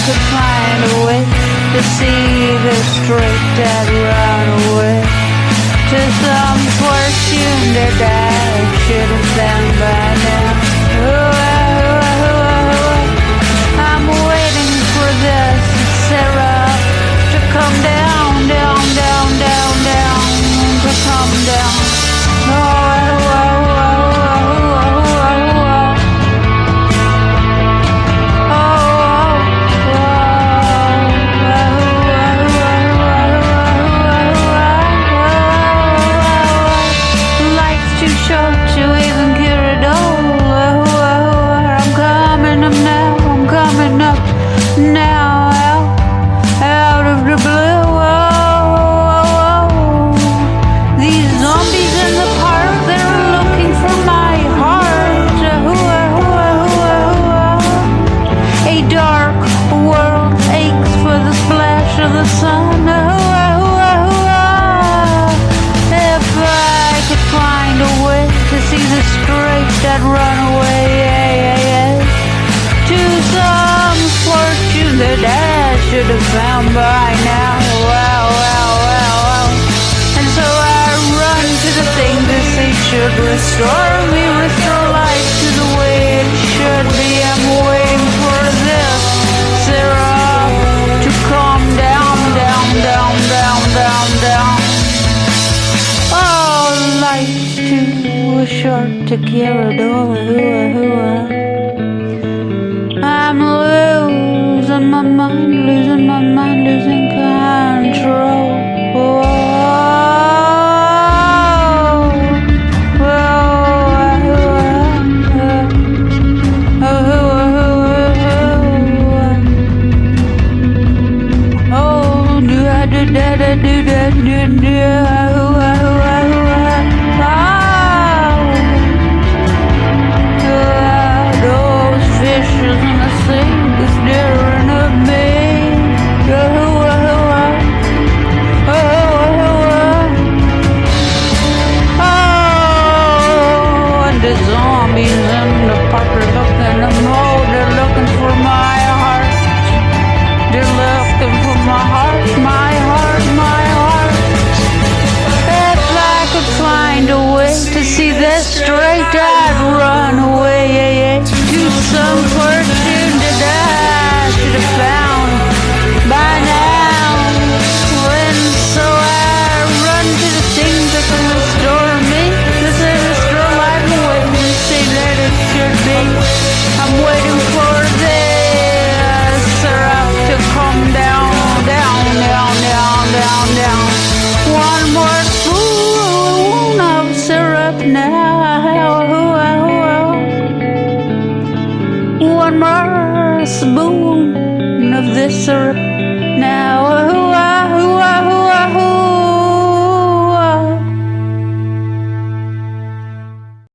could find a way to see the straight that run away to some fortune that I should have found by now. I'm waiting for this syrup to come down, down, down, down, down, to come down. Life's too short to even care at all. I'm coming up now, I'm coming up now, out of the blue. These zombies in the park, they're looking for my heart. A dark world aches for the splash of the sun. If I could find a way to see the straight that run away to some fortune that I should have found by now. And so I run to the thing that they should restore me, restore life to the way it should be. I'm waiting for this syrup to come down, down, down, down, down, down. Oh, life's too short to care at all. I'm losing my mind, losing my mind, losing control. Those fishes in the sea is staring at me. And the zombies in the park are looking at me. They're looking for my heart. They're looking for my heart, my heart, my heart. If I could find a way to see this straight, I'd run away to some fortune that I should have found by now. And so I run to the things that can restore me, that can restore life the way we say that it should be. I'm waiting for this syrup to come down, down, down, down, down, down. One more spoon of syrup now. One more spoon of this syrup.